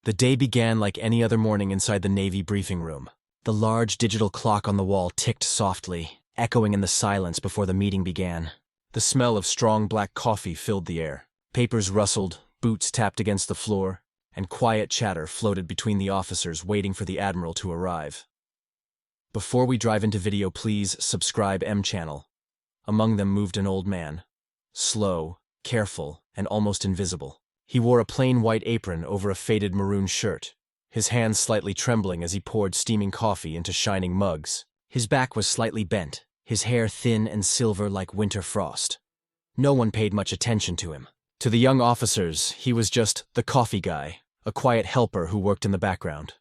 The day began like any other morning inside the Navy briefing room. The large digital clock on the wall ticked softly, echoing in the silence before the meeting began. The smell of strong black coffee filled the air. Papers rustled, boots tapped against the floor, and quiet chatter floated between the officers waiting for the Admiral to arrive. Before we dive into video, please subscribe channel. Among them moved an old man. Slow, careful, and almost invisible. He wore a plain white apron over a faded maroon shirt, his hands slightly trembling as he poured steaming coffee into shining mugs. His back was slightly bent, his hair thin and silver like winter frost. No one paid much attention to him. To the young officers, he was just the coffee guy, a quiet helper who worked in the background.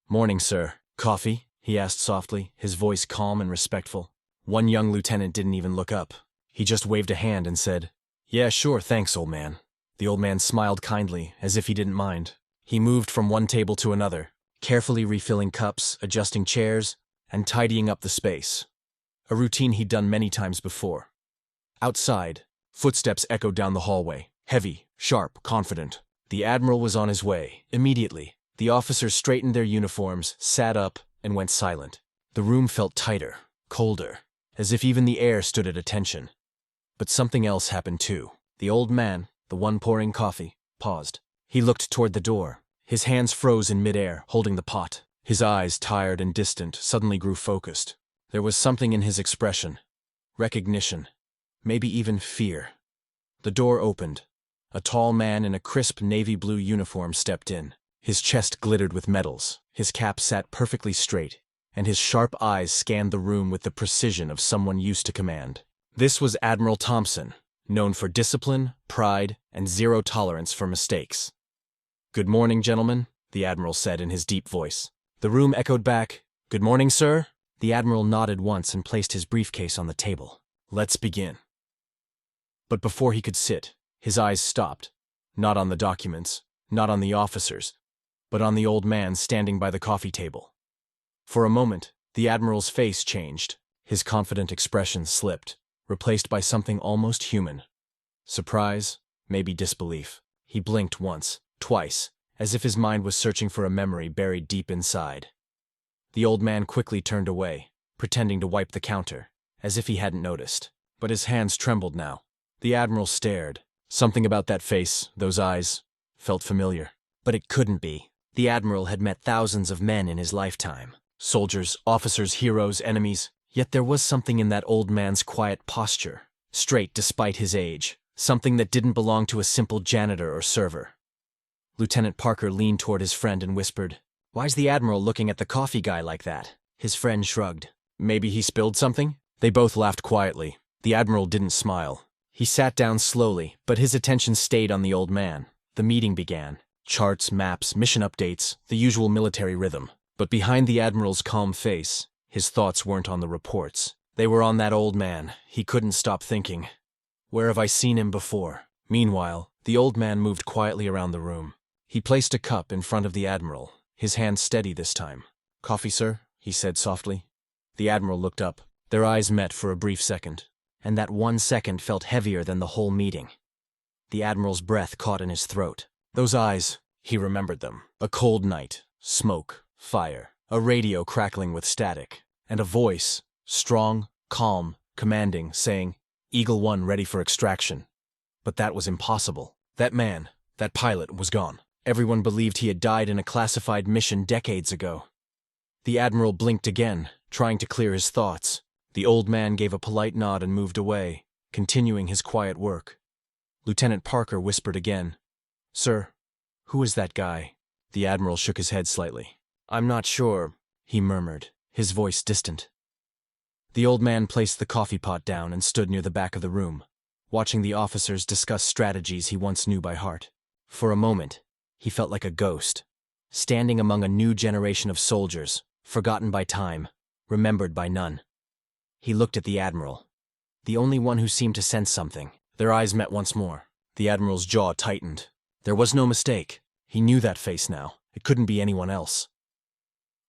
"Morning, sir. Coffee?" he asked softly, his voice calm and respectful. One young lieutenant didn't even look up. He just waved a hand and said, "Yeah, sure, thanks, old man." The old man smiled kindly, as if he didn't mind. He moved from one table to another, carefully refilling cups, adjusting chairs, and tidying up the space. A routine he'd done many times before. Outside, footsteps echoed down the hallway, heavy, sharp, confident. The Admiral was on his way. Immediately, the officers straightened their uniforms, sat up, and went silent. The room felt tighter, colder, as if even the air stood at attention. But something else happened too. The old man, the one pouring coffee, paused. He looked toward the door. His hands froze in midair, holding the pot. His eyes, tired and distant, suddenly grew focused. There was something in his expression. Recognition. Maybe even fear. The door opened. A tall man in a crisp navy blue uniform stepped in. His chest glittered with medals. His cap sat perfectly straight, and his sharp eyes scanned the room with the precision of someone used to command. This was Admiral Thompson, known for discipline, pride, and zero tolerance for mistakes. "Good morning, gentlemen," the Admiral said in his deep voice. The room echoed back, "Good morning, sir." The Admiral nodded once and placed his briefcase on the table. "Let's begin." But before he could sit, his eyes stopped, not on the documents, not on the officers, but on the old man standing by the coffee table. For a moment, the Admiral's face changed. His confident expression slipped, replaced by something almost human. Surprise, maybe disbelief. He blinked once, twice, as if his mind was searching for a memory buried deep inside. The old man quickly turned away, pretending to wipe the counter, as if he hadn't noticed. But his hands trembled now. The Admiral stared. Something about that face, those eyes, felt familiar. But it couldn't be. The Admiral had met thousands of men in his lifetime. Soldiers, officers, heroes, enemies. Yet there was something in that old man's quiet posture, straight despite his age, something that didn't belong to a simple janitor or server. Lieutenant Parker leaned toward his friend and whispered, "Why's the Admiral looking at the coffee guy like that?" His friend shrugged. "Maybe he spilled something?" They both laughed quietly. The Admiral didn't smile. He sat down slowly, but his attention stayed on the old man. The meeting began. Charts, maps, mission updates, the usual military rhythm. But behind the Admiral's calm face, his thoughts weren't on the reports. They were on that old man. He couldn't stop thinking. Where have I seen him before? Meanwhile, the old man moved quietly around the room. He placed a cup in front of the Admiral, his hand steady this time. "Coffee, sir?" he said softly. The Admiral looked up. Their eyes met for a brief second, and that 1 second felt heavier than the whole meeting. The Admiral's breath caught in his throat. Those eyes, he remembered them. A cold night, smoke, fire, a radio crackling with static, and a voice, strong, calm, commanding, saying, "Eagle 1 ready for extraction." But that was impossible. That man, that pilot, was gone. Everyone believed he had died in a classified mission decades ago. The Admiral blinked again, trying to clear his thoughts. The old man gave a polite nod and moved away, continuing his quiet work. Lieutenant Parker whispered again, "Sir, who is that guy?" The Admiral shook his head slightly. "I'm not sure," he murmured, his voice distant. The old man placed the coffee pot down and stood near the back of the room, watching the officers discuss strategies he once knew by heart. For a moment, he felt like a ghost, standing among a new generation of soldiers, forgotten by time, remembered by none. He looked at the Admiral, the only one who seemed to sense something. Their eyes met once more. The Admiral's jaw tightened. There was no mistake. He knew that face now. It couldn't be anyone else.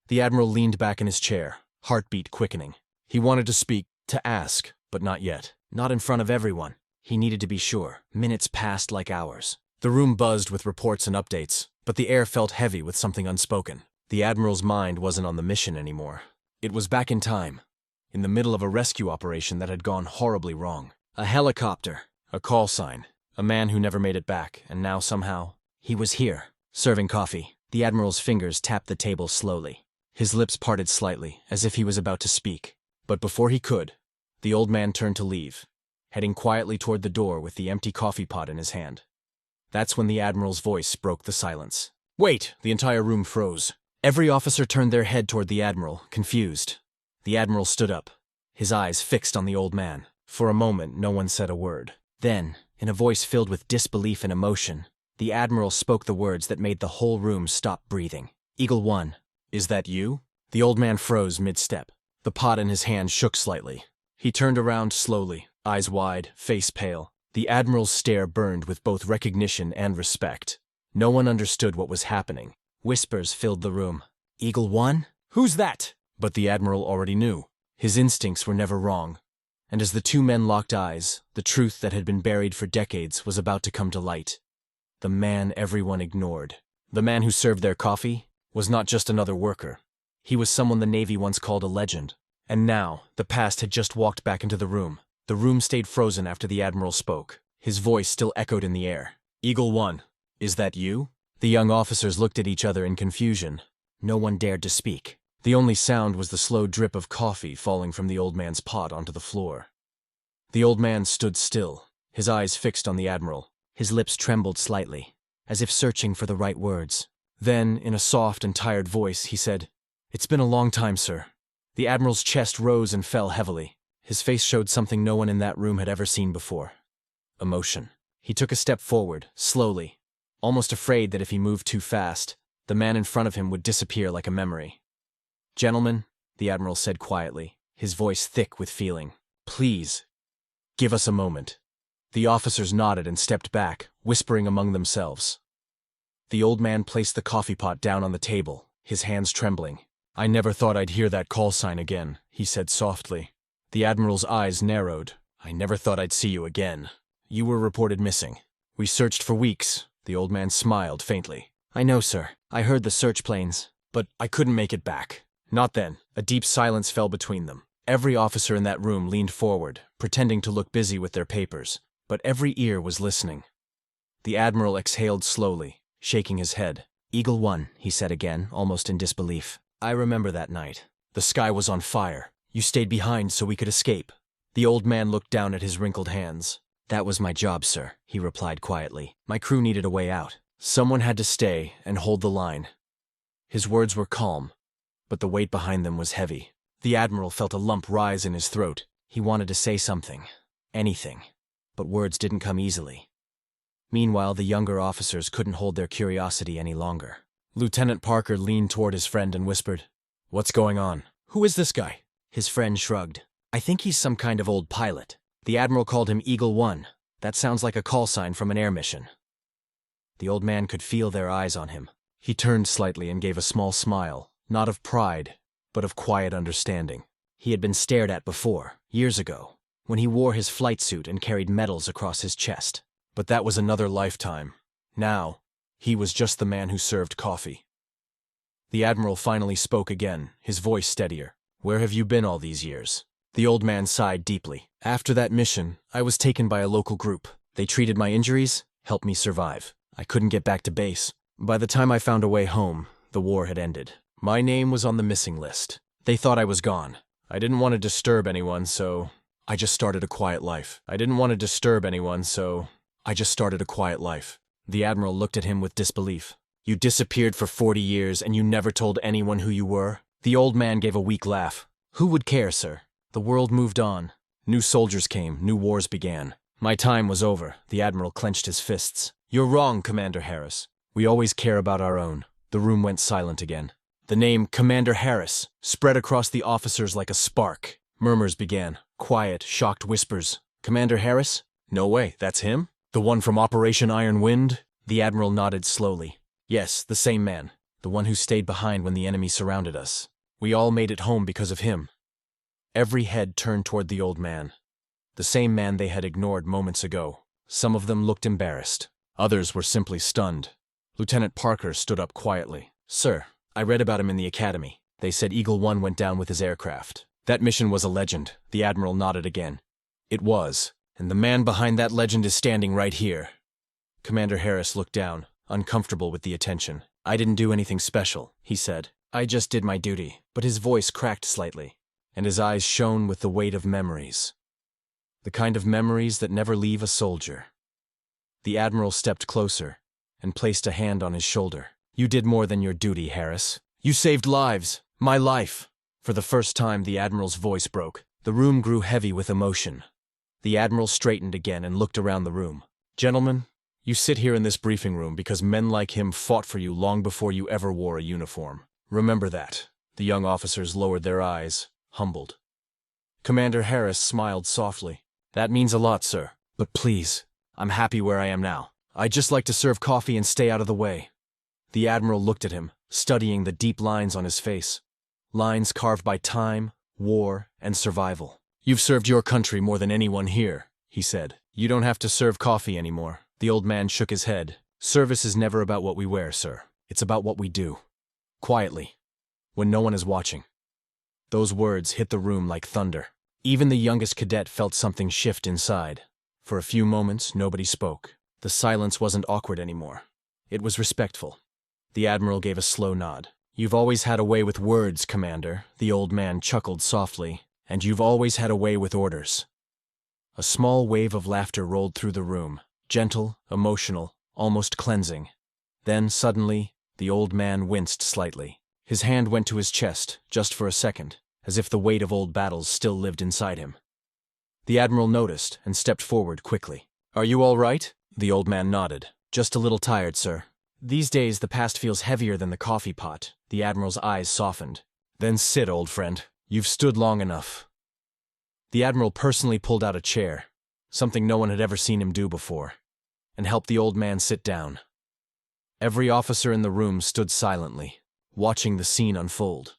The Admiral leaned back in his chair, heartbeat quickening. He wanted to speak, to ask, but not yet. Not in front of everyone. He needed to be sure. Minutes passed like hours. The room buzzed with reports and updates. But the air felt heavy with something unspoken. The Admiral's mind wasn't on the mission anymore. It was back in time, in the middle of a rescue operation that had gone horribly wrong. A helicopter, a call sign, a man who never made it back, and now somehow, he was here, serving coffee. The Admiral's fingers tapped the table slowly. His lips parted slightly, as if he was about to speak. But before he could, the old man turned to leave, heading quietly toward the door with the empty coffee pot in his hand. That's when the Admiral's voice broke the silence. "Wait!" The entire room froze. Every officer turned their head toward the Admiral, confused. The Admiral stood up, his eyes fixed on the old man. For a moment, no one said a word. Then, in a voice filled with disbelief and emotion, the Admiral spoke the words that made the whole room stop breathing. "Eagle One, is that you?" The old man froze mid-step. The pot in his hand shook slightly. He turned around slowly, eyes wide, face pale. The Admiral's stare burned with both recognition and respect. No one understood what was happening. Whispers filled the room. "Eagle One? Who's that?" But the Admiral already knew. His instincts were never wrong. And as the two men locked eyes, the truth that had been buried for decades was about to come to light. The man everyone ignored, the man who served their coffee, was not just another worker. He was someone the Navy once called a legend. And now, the past had just walked back into the room. The room stayed frozen after the Admiral spoke. His voice still echoed in the air. "Eagle One, is that you?" The young officers looked at each other in confusion. No one dared to speak. The only sound was the slow drip of coffee falling from the old man's pot onto the floor. The old man stood still, his eyes fixed on the Admiral. His lips trembled slightly, as if searching for the right words. Then, in a soft and tired voice, he said, "It's been a long time, sir." The Admiral's chest rose and fell heavily. His face showed something no one in that room had ever seen before. Emotion. He took a step forward, slowly, almost afraid that if he moved too fast, the man in front of him would disappear like a memory. "Gentlemen," the Admiral said quietly, his voice thick with feeling, "please, give us a moment." The officers nodded and stepped back, whispering among themselves. The old man placed the coffee pot down on the table, his hands trembling. "I never thought I'd hear that call sign again," he said softly. The Admiral's eyes narrowed. "I never thought I'd see you again. You were reported missing. We searched for weeks." The old man smiled faintly. "I know, sir. I heard the search planes. But I couldn't make it back." Not then. A deep silence fell between them. Every officer in that room leaned forward, pretending to look busy with their papers. But every ear was listening. The Admiral exhaled slowly, shaking his head. "Eagle One," he said again, almost in disbelief. "I remember that night. The sky was on fire. You stayed behind so we could escape." The old man looked down at his wrinkled hands. "That was my job, sir," he replied quietly. "My crew needed a way out. Someone had to stay and hold the line." His words were calm, but the weight behind them was heavy. The Admiral felt a lump rise in his throat. He wanted to say something, anything, but words didn't come easily. Meanwhile, the younger officers couldn't hold their curiosity any longer. Lieutenant Parker leaned toward his friend and whispered, "What's going on? Who is this guy?" His friend shrugged. "I think he's some kind of old pilot. The Admiral called him Eagle One. That sounds like a call sign from an air mission." The old man could feel their eyes on him. He turned slightly and gave a small smile, not of pride, but of quiet understanding. He had been stared at before, years ago, when he wore his flight suit and carried medals across his chest. But that was another lifetime. Now, he was just the man who served coffee. The Admiral finally spoke again, his voice steadier. "Where have you been all these years?" The old man sighed deeply. "After that mission, I was taken by a local group. They treated my injuries, helped me survive. I couldn't get back to base. By the time I found a way home, the war had ended. My name was on the missing list. They thought I was gone. I didn't want to disturb anyone, so I just started a quiet life. The Admiral looked at him with disbelief. "You disappeared for 40 years and you never told anyone who you were?" The old man gave a weak laugh. "Who would care, sir? The world moved on. New soldiers came, new wars began. My time was over." The Admiral clenched his fists. "You're wrong, Commander Harris. We always care about our own." The room went silent again. The name Commander Harris spread across the officers like a spark. Murmurs began, quiet, shocked whispers. "Commander Harris? No way, that's him? The one from Operation Iron Wind?" The Admiral nodded slowly. "Yes, the same man. The one who stayed behind when the enemy surrounded us. We all made it home because of him." Every head turned toward the old man. The same man they had ignored moments ago. Some of them looked embarrassed. Others were simply stunned. Lieutenant Parker stood up quietly. Sir, I read about him in the academy. They said Eagle 1 went down with his aircraft. That mission was a legend. The Admiral nodded again. It was, and the man behind that legend is standing right here. Commander Harris looked down, uncomfortable with the attention. I didn't do anything special, he said. I just did my duty. But his voice cracked slightly, and his eyes shone with the weight of memories. The kind of memories that never leave a soldier. The Admiral stepped closer and placed a hand on his shoulder. You did more than your duty, Harris. You saved lives. My life. For the first time, the Admiral's voice broke. The room grew heavy with emotion. The Admiral straightened again and looked around the room. Gentlemen, you sit here in this briefing room because men like him fought for you long before you ever wore a uniform. Remember that. The young officers lowered their eyes, humbled. Commander Harris smiled softly. That means a lot, sir. But please, I'm happy where I am now. I'd just like to serve coffee and stay out of the way. The Admiral looked at him, studying the deep lines on his face. Lines carved by time, war, and survival. You've served your country more than anyone here, he said. You don't have to serve coffee anymore. The old man shook his head. Service is never about what we wear, sir. It's about what we do. Quietly, when no one is watching. Those words hit the room like thunder. Even the youngest cadet felt something shift inside. For a few moments, nobody spoke. The silence wasn't awkward anymore. It was respectful. The Admiral gave a slow nod. You've always had a way with words, Commander, the old man chuckled softly, and you've always had a way with orders. A small wave of laughter rolled through the room, gentle, emotional, almost cleansing. Then, suddenly, the old man winced slightly. His hand went to his chest, just for a second, as if the weight of old battles still lived inside him. The Admiral noticed and stepped forward quickly. Are you all right? The old man nodded. Just a little tired, sir. These days the past feels heavier than the coffee pot. The Admiral's eyes softened. Then sit, old friend. You've stood long enough. The Admiral personally pulled out a chair, something no one had ever seen him do before, and helped the old man sit down. Every officer in the room stood silently, watching the scene unfold.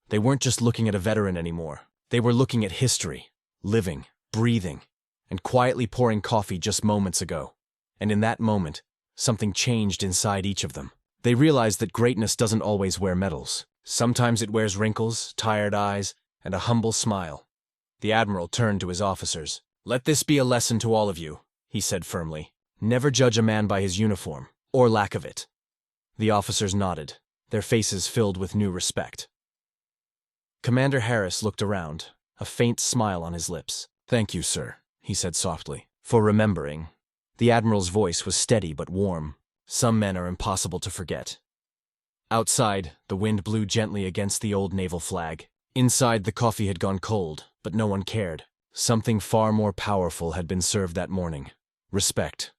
They weren't just looking at a veteran anymore. They were looking at history, living, breathing, and quietly pouring coffee just moments ago. And in that moment, something changed inside each of them. They realized that greatness doesn't always wear medals. Sometimes it wears wrinkles, tired eyes, and a humble smile. The Admiral turned to his officers. Let this be a lesson to all of you, he said firmly. Never judge a man by his uniform, or lack of it. The officers nodded, their faces filled with new respect. Commander Harris looked around, a faint smile on his lips. Thank you, sir, he said softly, for remembering. The Admiral's voice was steady but warm. Some men are impossible to forget. Outside, the wind blew gently against the old naval flag. Inside, the coffee had gone cold, but no one cared. Something far more powerful had been served that morning. Respect.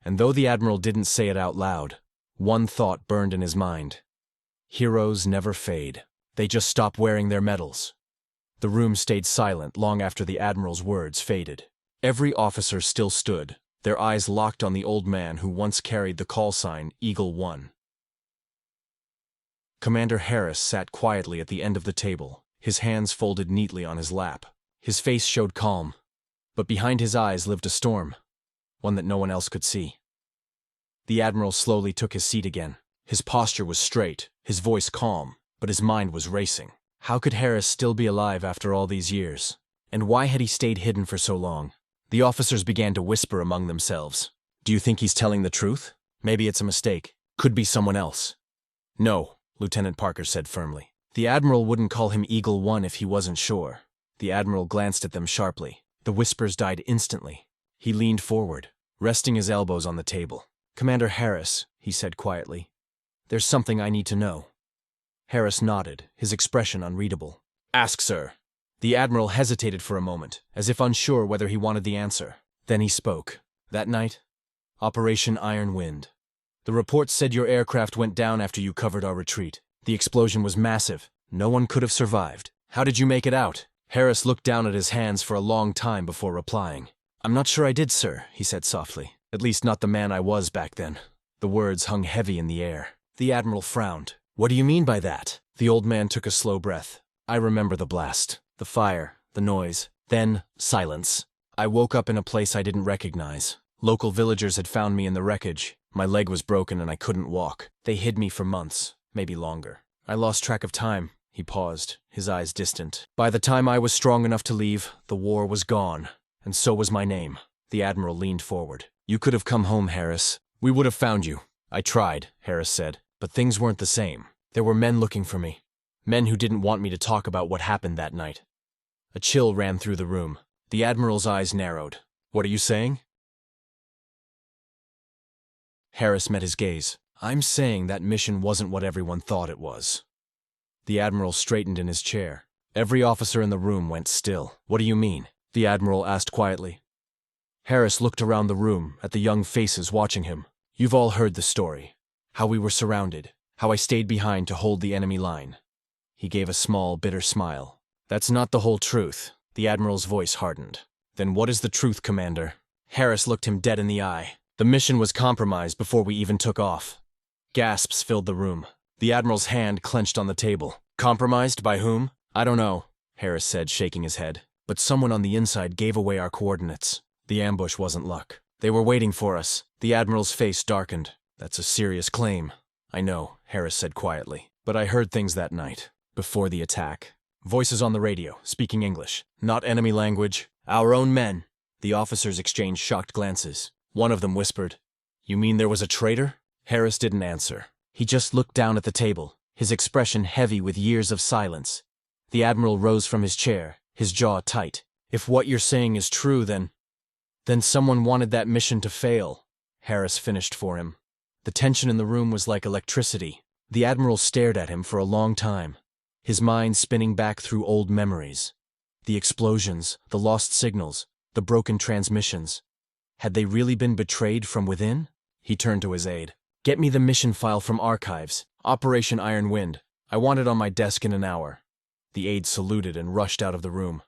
And though the Admiral didn't say it out loud, one thought burned in his mind. Heroes never fade. They just stop wearing their medals. The room stayed silent long after the Admiral's words faded. Every officer still stood, their eyes locked on the old man who once carried the call sign Eagle 1. Commander Harris sat quietly at the end of the table, his hands folded neatly on his lap. His face showed calm, but behind his eyes lived a storm, one that no one else could see. The Admiral slowly took his seat again. His posture was straight, his voice calm, but his mind was racing. How could Harris still be alive after all these years? And why had he stayed hidden for so long? The officers began to whisper among themselves. Do you think he's telling the truth? Maybe it's a mistake. Could be someone else. No, Lieutenant Parker said firmly. The Admiral wouldn't call him Eagle 1 if he wasn't sure. The Admiral glanced at them sharply. The whispers died instantly. He leaned forward, resting his elbows on the table. Commander Harris, he said quietly, there's something I need to know. Harris nodded, his expression unreadable. Ask, sir. The Admiral hesitated for a moment, as if unsure whether he wanted the answer. Then he spoke. That night, Operation Iron Wind. The report said your aircraft went down after you covered our retreat. The explosion was massive. No one could have survived. How did you make it out? Harris looked down at his hands for a long time before replying. I'm not sure I did, sir, he said softly. At least not the man I was back then. The words hung heavy in the air. The Admiral frowned. What do you mean by that? The old man took a slow breath. I remember the blast, the fire, the noise, then silence. I woke up in a place I didn't recognize. Local villagers had found me in the wreckage. My leg was broken and I couldn't walk. They hid me for months, maybe longer. I lost track of time." He paused, his eyes distant. "By the time I was strong enough to leave, the war was gone, and so was my name." The Admiral leaned forward. "You could have come home, Harris. We would have found you." "I tried," Harris said, "but things weren't the same. There were men looking for me. Men who didn't want me to talk about what happened that night." A chill ran through the room. The Admiral's eyes narrowed. "What are you saying?" Harris met his gaze. "I'm saying that mission wasn't what everyone thought it was." The Admiral straightened in his chair. Every officer in the room went still. "What do you mean?" the Admiral asked quietly. Harris looked around the room at the young faces watching him. "You've all heard the story. How we were surrounded. How I stayed behind to hold the enemy line." He gave a small, bitter smile. "That's not the whole truth." The Admiral's voice hardened. "Then what is the truth, Commander?" Harris looked him dead in the eye. "The mission was compromised before we even took off." Gasps filled the room. The Admiral's hand clenched on the table. "Compromised by whom?" "I don't know," Harris said, shaking his head. "But someone on the inside gave away our coordinates. The ambush wasn't luck. They were waiting for us." The Admiral's face darkened. "That's a serious claim." "I know," Harris said quietly. "But I heard things that night, before the attack. Voices on the radio, speaking English. Not enemy language. Our own men." The officers exchanged shocked glances. One of them whispered, "You mean there was a traitor?" Harris didn't answer. He just looked down at the table, his expression heavy with years of silence. The Admiral rose from his chair, his jaw tight. "If what you're saying is true, then someone wanted that mission to fail," Harris finished for him. The tension in the room was like electricity. The Admiral stared at him for a long time, his mind spinning back through old memories. The explosions, the lost signals, the broken transmissions. Had they really been betrayed from within? He turned to his aide. "Get me the mission file from archives. Operation Iron Wind. I want it on my desk in an hour." The aide saluted and rushed out of the room.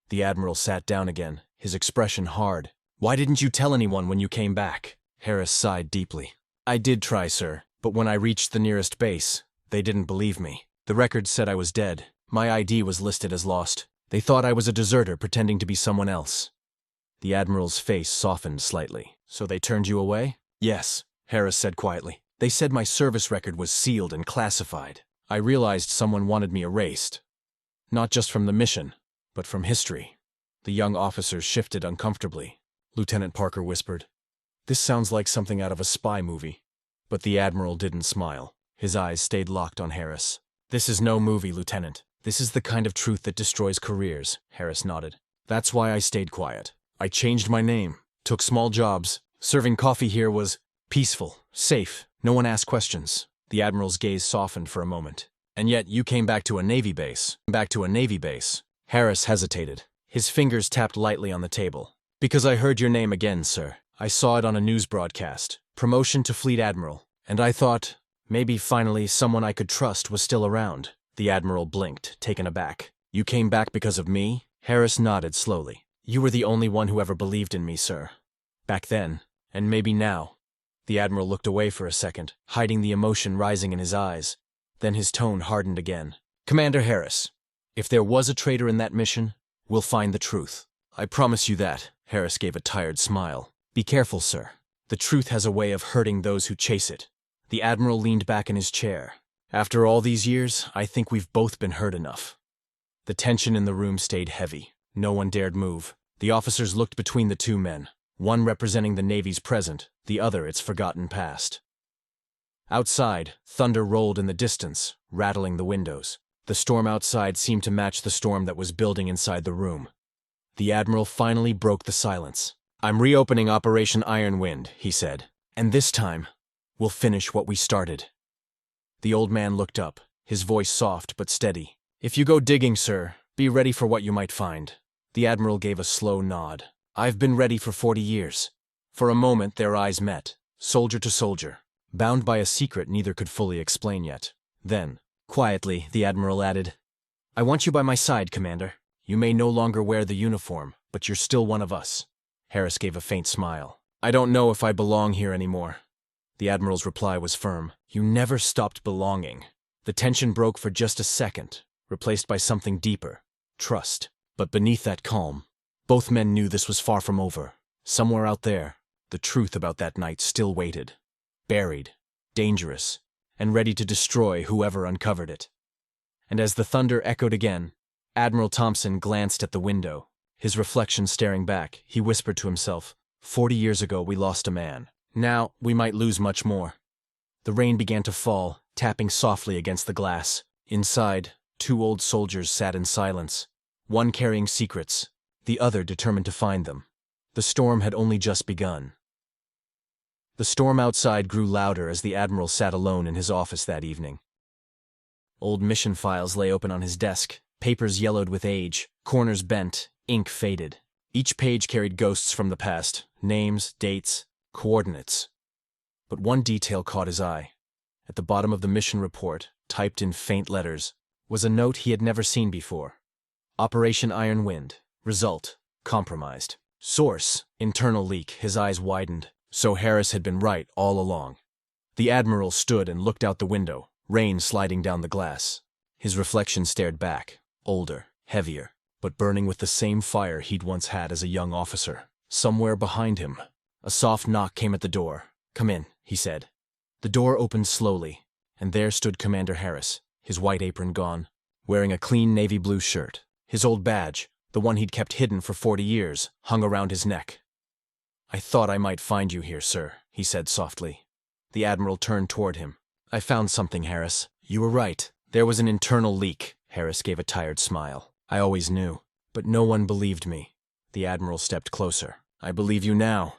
The Admiral sat down again, his expression hard. "Why didn't you tell anyone when you came back?" Harris sighed deeply. "I did try, sir, but when I reached the nearest base, they didn't believe me. The records said I was dead. My ID was listed as lost. They thought I was a deserter pretending to be someone else." The Admiral's face softened slightly. "So they turned you away?" "Yes," Harris said quietly. "They said my service record was sealed and classified. I realized someone wanted me erased. Not just from the mission, but from history." The young officers shifted uncomfortably. Lieutenant Parker whispered, "This sounds like something out of a spy movie." But the Admiral didn't smile. His eyes stayed locked on Harris. "This is no movie, Lieutenant. This is the kind of truth that destroys careers," Harris nodded. "That's why I stayed quiet. I changed my name, took small jobs. Serving coffee here was peaceful, safe. No one asked questions." The Admiral's gaze softened for a moment. "And yet you came back to a Navy base." "Back to a Navy base." Harris hesitated. His fingers tapped lightly on the table. "Because I heard your name again, sir. I saw it on a news broadcast. Promotion to Fleet Admiral. And I thought, maybe finally someone I could trust was still around." The Admiral blinked, taken aback. "You came back because of me?" Harris nodded slowly. "You were the only one who ever believed in me, sir. Back then, and maybe now." The Admiral looked away for a second, hiding the emotion rising in his eyes. Then his tone hardened again. "Commander Harris, if there was a traitor in that mission, we'll find the truth. I promise you that." Harris gave a tired smile. "Be careful, sir. The truth has a way of hurting those who chase it." The Admiral leaned back in his chair. "After all these years, I think we've both been hurt enough." The tension in the room stayed heavy. No one dared move. The officers looked between the two men, one representing the Navy's present, the other its forgotten past. Outside, thunder rolled in the distance, rattling the windows. The storm outside seemed to match the storm that was building inside the room. The Admiral finally broke the silence. "I'm reopening Operation Iron Wind," he said. "And this time, we'll finish what we started." The old man looked up, his voice soft but steady. "If you go digging, sir, be ready for what you might find." The Admiral gave a slow nod. "I've been ready for 40 years. For a moment, their eyes met, soldier to soldier, bound by a secret neither could fully explain yet. Then, quietly, the Admiral added, "I want you by my side, Commander. You may no longer wear the uniform, but you're still one of us." Harris gave a faint smile. "I don't know if I belong here anymore." The Admiral's reply was firm. "You never stopped belonging." The tension broke for just a second, replaced by something deeper, trust. But beneath that calm, both men knew this was far from over. Somewhere out there, the truth about that night still waited. buried, dangerous, and ready to destroy whoever uncovered it. And as the thunder echoed again, Admiral Thompson glanced at the window. His reflection staring back, he whispered to himself, 40 years ago we lost a man. Now we might lose much more. The rain began to fall, tapping softly against the glass. Inside, 2 old soldiers sat in silence, one carrying secrets, the other determined to find them. The storm had only just begun. The storm outside grew louder as the Admiral sat alone in his office that evening. Old mission files lay open on his desk, papers yellowed with age, corners bent, ink faded. Each page carried ghosts from the past, names, dates, coordinates. But one detail caught his eye. At the bottom of the mission report, typed in faint letters, was a note he had never seen before. Operation Iron Wind. Result: compromised. Source: internal leak. His eyes widened. So Harris had been right all along. The Admiral stood and looked out the window, rain sliding down the glass. His reflection stared back, older, heavier, but burning with the same fire he'd once had as a young officer. Somewhere behind him, a soft knock came at the door. "Come in," he said. The door opened slowly, and there stood Commander Harris, his white apron gone, wearing a clean navy blue shirt. His old badge, the one he'd kept hidden for 40 years, hung around his neck. "I thought I might find you here, sir," he said softly. The Admiral turned toward him. "I found something, Harris. You were right. There was an internal leak." Harris gave a tired smile. "I always knew, but no one believed me." The Admiral stepped closer. "I believe you now."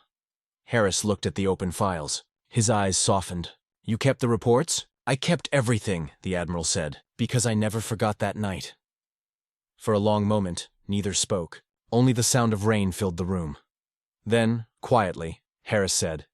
Harris looked at the open files. His eyes softened. "You kept the reports?" "I kept everything," the Admiral said, "because I never forgot that night." For a long moment, neither spoke. Only the sound of rain filled the room. Then, quietly, Harris said,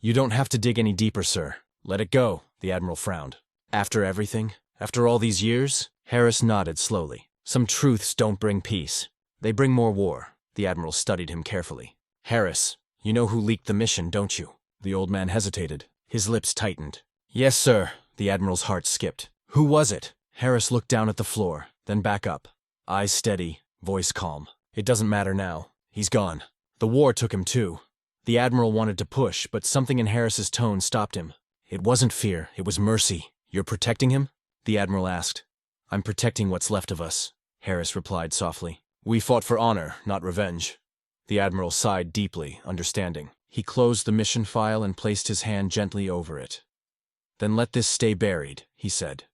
"You don't have to dig any deeper, sir. Let it go." The Admiral frowned. "After everything? After all these years?" Harris nodded slowly. "Some truths don't bring peace. They bring more war." The Admiral studied him carefully. "Harris, you know who leaked the mission, don't you?" The old man hesitated. His lips tightened. "Yes, sir." The Admiral's heart skipped. "Who was it?" Harris looked down at the floor, then back up. Eyes steady, voice calm. "It doesn't matter now. He's gone. The war took him too." The Admiral wanted to push, but something in Harris's tone stopped him. "It wasn't fear, it was mercy. You're protecting him?" The Admiral asked. "I'm protecting what's left of us," Harris replied softly. "We fought for honor, not revenge." The Admiral sighed deeply, understanding. He closed the mission file and placed his hand gently over it. "Then let this stay buried," he said.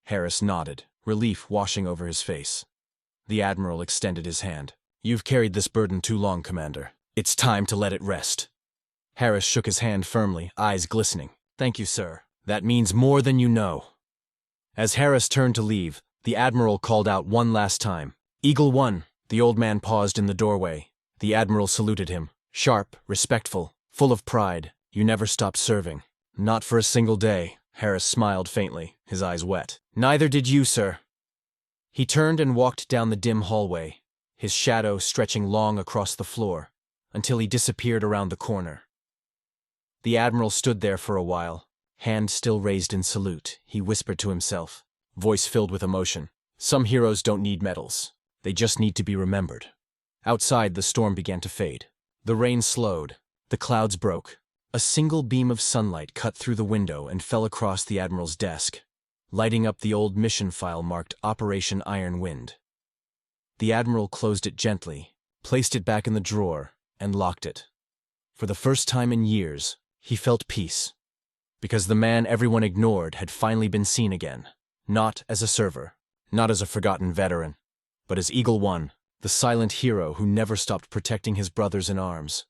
Harris nodded, relief washing over his face. The Admiral extended his hand. "You've carried this burden too long, Commander. It's time to let it rest." Harris shook his hand firmly, eyes glistening. "Thank you, sir. That means more than you know." As Harris turned to leave, the Admiral called out one last time. "Eagle 1." The old man paused in the doorway. The Admiral saluted him. Sharp, respectful, full of pride. "You never stopped serving." "Not for a single day." Harris smiled faintly, his eyes wet. "Neither did you, sir." He turned and walked down the dim hallway, his shadow stretching long across the floor, until he disappeared around the corner. The Admiral stood there for a while, hand still raised in salute. He whispered to himself, voice filled with emotion. "Some heroes don't need medals. They just need to be remembered." Outside, the storm began to fade. The rain slowed. The clouds broke. A single beam of sunlight cut through the window and fell across the Admiral's desk, lighting up the old mission file marked Operation Iron Wind. The Admiral closed it gently, placed it back in the drawer, and locked it. For the first time in years, he felt peace, because the man everyone ignored had finally been seen again, not as a server, not as a forgotten veteran, but as Eagle 1, the silent hero who never stopped protecting his brothers in arms.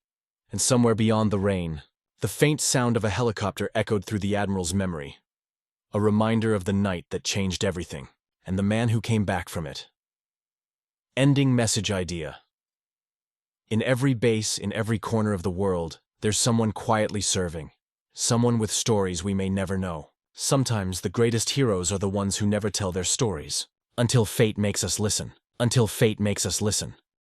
And somewhere beyond the rain, the faint sound of a helicopter echoed through the Admiral's memory, a reminder of the night that changed everything, and the man who came back from it. Ending message idea. In every base, in every corner of the world, there's someone quietly serving, someone with stories we may never know. Sometimes the greatest heroes are the ones who never tell their stories, until fate makes us listen. Until fate makes us listen.